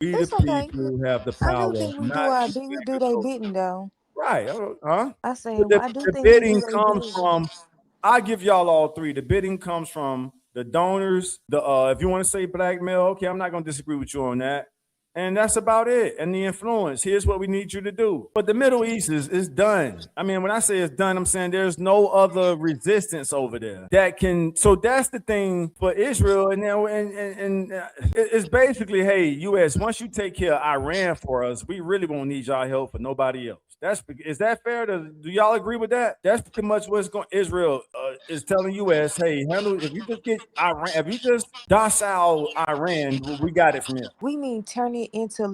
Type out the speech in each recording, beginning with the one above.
We the It's okay. people have the I do power, think we do not our you we in do they control. bidding though. Right. Huh? I said But I do the think we do bidding they comes bidding. from, I give y'all all three. The bidding comes from the donors, the if you want to say blackmail, okay, I'm not gonna disagree with you on that. And that's about it. And the influence. Here's what we need you to do. But the Middle East is done. I mean, when I say it's done, I'm saying there's no other resistance over there that can. So that's the thing for Israel. And then it's basically, hey, U.S. Once you take care of Iran for us, we really won't need y'all help for nobody else. Is that fair? Do y'all agree with that? That's pretty much what's going. Israel is telling U.S. Hey, handle if you just get Iran, if you just docile Iran, we got it from here. We mean turn it into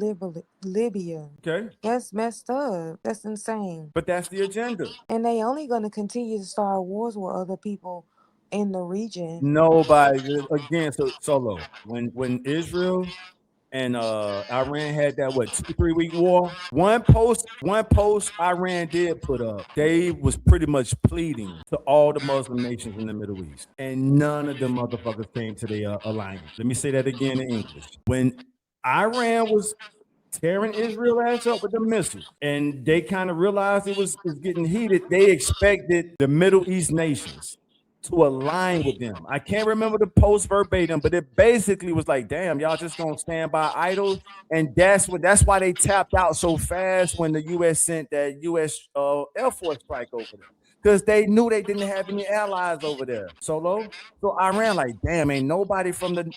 Libya. Okay, That's messed up. That's insane. but that's the agenda. And they only gonna continue to start wars with other people in the region. Nobody again. So solo when Israel and Iran had that what 2 3 week war. One post Iran did put up. They was pretty much pleading to all the Muslim nations in the Middle East, and none of them motherfuckers came to their alignment. Let me say that again in English. When Iran was tearing Israel ass up with the missiles, and they kind of realized it was getting heated. They expected the Middle East nations to align with them. I can't remember the post verbatim, but it basically was like, "Damn, y'all just gonna stand by idle," and that's why they tapped out so fast when the U.S. sent that U.S. Air Force strike over them. Because they knew they didn't have any allies over there. Solo. So Iran, like, damn, ain't nobody from the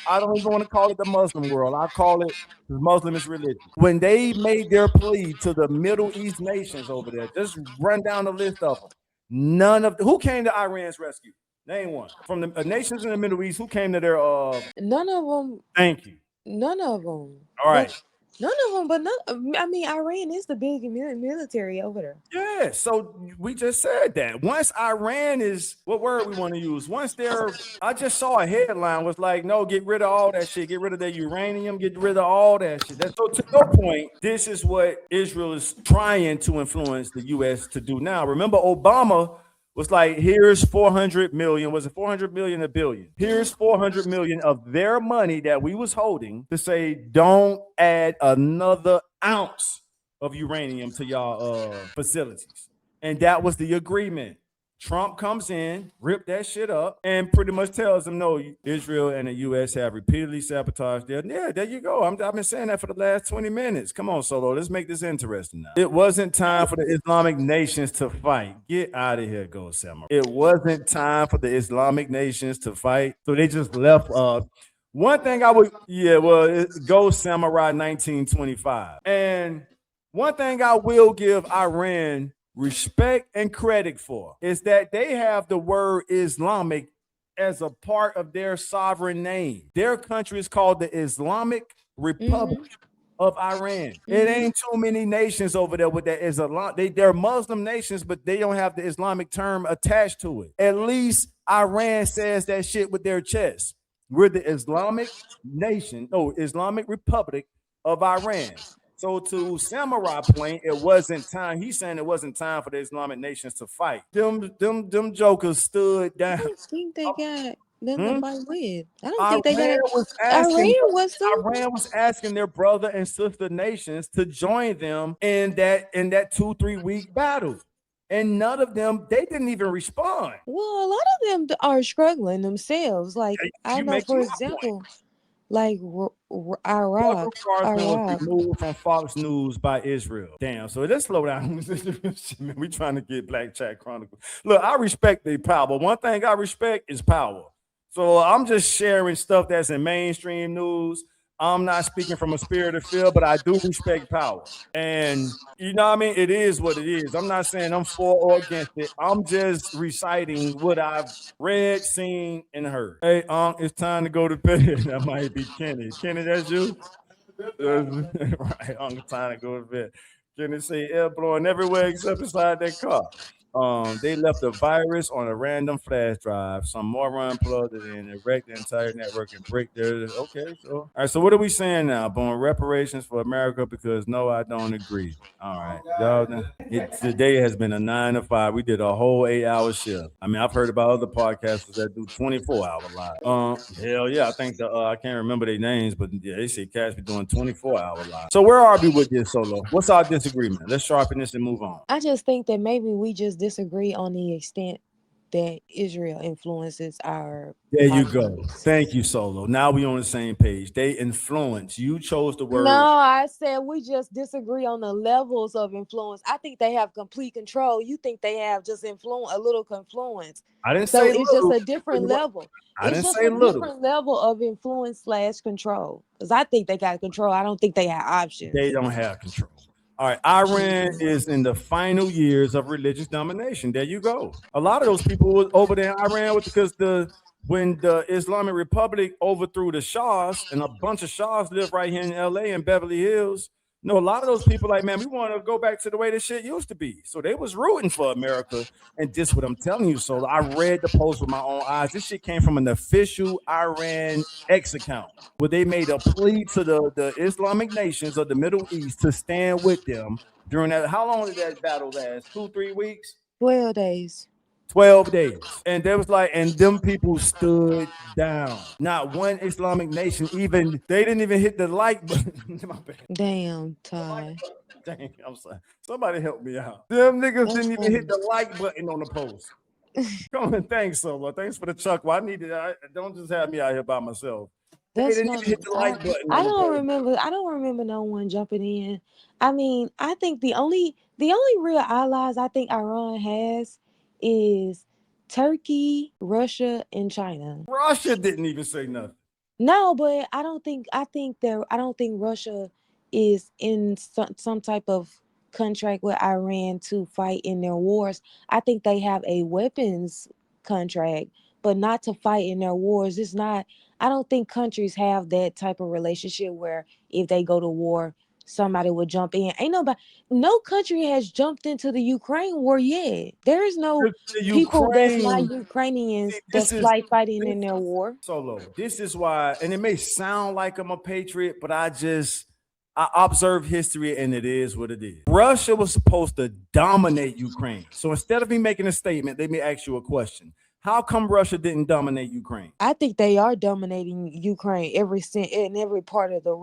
I don't even want to call it the Muslim world. I call it the Muslim is religion. When they made their plea to the Middle East nations over there, just run down the list of them. None of who came to Iran's rescue. Name one from the nations in the Middle East. Who came to their? None of them. Thank you. None of them. All But right. none of them. But none. I mean, Iran is the big military over there. Yeah, so we just said that. Once Iran is what word we want to use? Once they're I just saw a headline was like, no, get rid of all that shit, get rid of the uranium, get rid of all that shit. So to your point, this is what Israel is trying to influence the US to do now. Remember, Obama was like, here's 400 million. Was it 400 million or billion? Here's 400 million of their money that we was holding to say, don't add another ounce of uranium to y'all facilities. And that was the agreement. Trump comes in, rip that shit up, and pretty much tells them, no, Israel and the U.S. have repeatedly sabotaged their. Yeah, there you go. I've been saying that for the last 20 minutes. Come on, Solo. Let's make this interesting now. It wasn't time for the Islamic nations to fight. Get out of here, Go Samurai. It wasn't time for the Islamic nations to fight. So they just left. One thing I would, yeah, well, Go Samurai 1925. And one thing I will give Iran respect and credit for is that they have the word Islamic as a part of their sovereign name. Their country is called the Islamic Republic Mm-hmm. of Iran. It Mm-hmm. ain't too many nations over there with that Islam. They're Muslim nations, but they don't have the Islamic term attached to it. At least Iran says that shit with their chest. We're the Islamic nation, no, Islamic Republic of Iran. So to Samurai point, it wasn't time. He's saying it wasn't time for the Islamic nations to fight. Them jokers stood I down. don't think they got nothing to Hmm? fight with. I don't think they got Iran it. was Iran asking was some. Iran was asking their brother and sister nations to join them in that 2 3 week battle. And none of them, they didn't even respond. Well, a lot of them are struggling themselves. Like I You know, making for my point. example, like Tucker Carlson was Iraq. removed from Fox News by Israel. Damn, so let's slow down. We trying to get Black Chat Chronicles. Look, I respect the power, but one thing I respect is power. So I'm just sharing stuff that's in mainstream news. I'm not speaking from a spirit of fear, but I do respect power. And you know what I mean? It is what it is. I'm not saying I'm for or against it. I'm just reciting what I've read, seen, and heard. Hey, it's time to go to bed. That might be Kenny. Kenny, that's you? Right, it's time to go to bed. Kenny say air blowing everywhere except inside that car. They left a virus on a random flash drive. Some moron plugged it in and wrecked the entire network and break their. Okay, so all right. So what are we saying now? Boom, reparations for America because no, I don't agree. All right, y'all. Today has been a 9 to 5. We did a whole 8 hour shift. I mean, I've heard about other podcasters that do 24-hour live. Hell yeah, I think I can't remember their names, but yeah, they say Cash be doing 24-hour live. So where are we with this, Solo? What's our disagreement? Let's sharpen this and move on. I just think that maybe we just disagree on the extent that Israel influences There our you go. lives. Thank you, Solo. Now we on the same page. They influence. You chose the No, word. I said we just disagree on the levels of influence. I think they have complete control. You think they have just influence, a little confluence. I didn't So say it's just little. a different level. I It's didn't just say a little. different level of influence slash control. Because I think they got control. I don't think they have They options. don't have control. All right, Iran Mhm. is in the final years of religious domination. There you go. A lot of those people were over there in Iran because when the Islamic Republic overthrew the Shahs, and a bunch of Shahs live right here in LA and Beverly Hills. No, a lot of those people like, man, we want to go back to the way this shit used to be. So they was rooting for America. And this what I'm telling you. So I read the post with my own eyes. This shit came from an official Iran X account where they made a plea to the Islamic nations of the Middle East to stand with them during that. How long did that battle last? 2-3 weeks? 12 days. 12 days. And there was like, and them people stood down. Not one Islamic nation even, they didn't even hit the like button. My bad. Damn, The like Ty. button. Dang, I'm sorry. Somebody help me out. Them niggas That's didn't even hit funny. the like button on the post. Come on, thanks, Solo. Thanks for the chuckle. I needed. Don't just have me out here by myself. They That's didn't even hit funny. the like button on the post. I don't remember no one jumping in. I mean, I think the only real allies I think Iran has is Turkey, Russia, and China. Russia didn't even say nothing. No, but I don't think Russia is in some type of contract with Iran to fight in their wars. I think they have a weapons contract, but not to fight in their wars. It's not I don't think countries have that type of relationship where if they go to war, somebody would jump in. Ain't nobody no country has jumped into the Ukraine war yet. There is no The people that's like Ukraine. See, Ukrainians this that's is like fighting this in their war. Solo. This is why, and it may sound like I'm a patriot, but I observe history, and it is what it is. Russia was supposed to dominate Ukraine. So instead of me making a statement, let me ask you a question. How come Russia didn't dominate Ukraine? I think they are dominating Ukraine in every part of the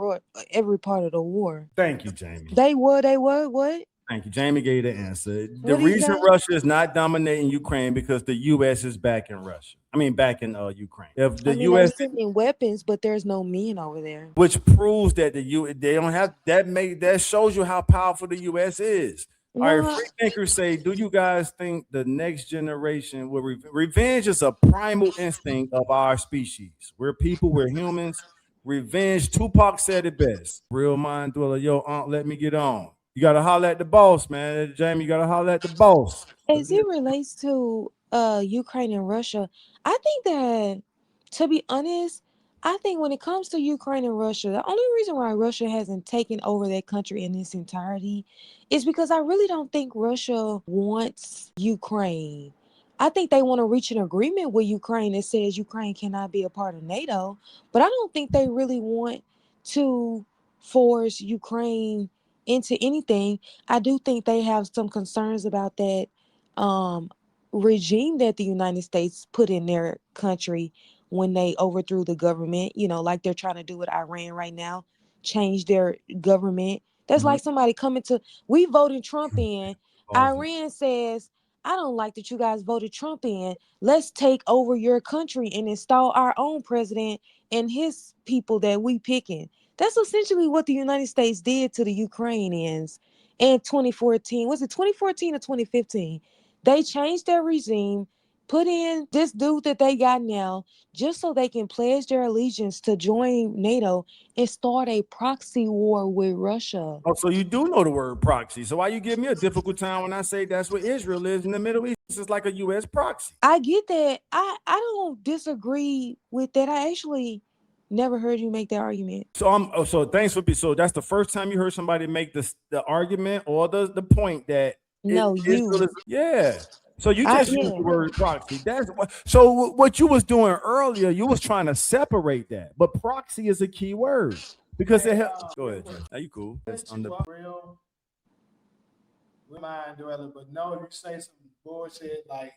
war. Thank you, Jamie. They were, what? Thank you. Jamie gave the answer. The What do you reason say? Russia is not dominating Ukraine because the U.S. is back in Russia. I mean, back in Ukraine. If I the mean, they're U.S. sending weapons, but there's no men over there. which proves that they don't have that shows you how powerful the U.S. is. All right, No, free thinkers say, do you guys think the next generation will revenge is a primal instinct of our species? We're people, we're humans. Revenge, Tupac said it best. Real mind dweller, yo, aunt, let me get on. You gotta holler at the boss, man. Jamie, you gotta holler at the boss. as it relates to Ukraine and Russia, I think that, to be honest, I think when it comes to Ukraine and Russia, the only reason why Russia hasn't taken over that country in its entirety is because I really don't think Russia wants Ukraine. I think they want to reach an agreement with Ukraine that says Ukraine cannot be a part of NATO, but I don't think they really want to force Ukraine into anything. I do think they have some concerns about that um regime that the United States put in their country when they overthrew the government, like they're trying to do with Iran right now, change their government. That's Mhm. like somebody coming to we voted Trump in. Pause it. Iran says, I don't like that you guys voted Trump in. Let's take over your country and install our own president and his people that we picking. That's essentially what the United States did to the Ukrainians in 2014. Was it 2014 or 2015? They changed their regime, put in this dude that they got now, just so they can pledge their allegiance to join NATO and start a proxy war with Russia. Oh, so you do know the word proxy. So why you give me a difficult time when I say that's what Israel is in the Middle East? It's like a U.S. proxy. I get that. I don't disagree with that. I actually never heard you make that argument. So so thanks for so that's the first time you heard somebody make the argument or the point that No, Israel you. is, yeah. So you I just used yeah. the word proxy. That's what. So what you was doing earlier, you was trying to separate that. But proxy is a key word because it helps. Go ahead, Jay. Are you cool? It's under. Real mind dweller, but no, if you say some bullshit like,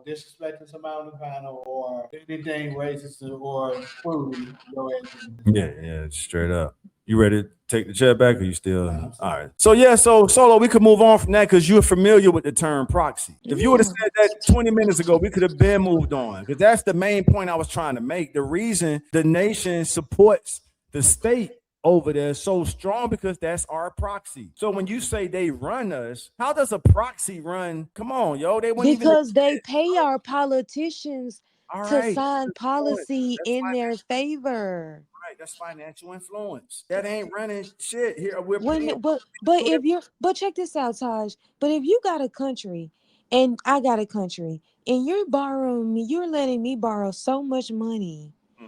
disrespecting somebody on the panel or anything racist or food, go ahead. Yeah, yeah, straight up. You ready to take the chair back, or you still? All right. So yeah, so Solo, we could move on from that because you're familiar with the term proxy. If you would have Yeah. said that 20 minutes ago, we could have been moved on because that's the main point I was trying to make. The reason the nation supports the state over there so strong because that's our proxy. So when you say they run us, how does a proxy run? Come on, yo, they wouldn't even Because they exist. pay our politicians All to right, sign influence. policy That's in their financial. favor. Right, that's financial influence. That ain't running shit here. We're When paying but to if you're but check this out, Taj. But if you got a country and I got a country and you're borrowing me, you're letting me borrow so much money it.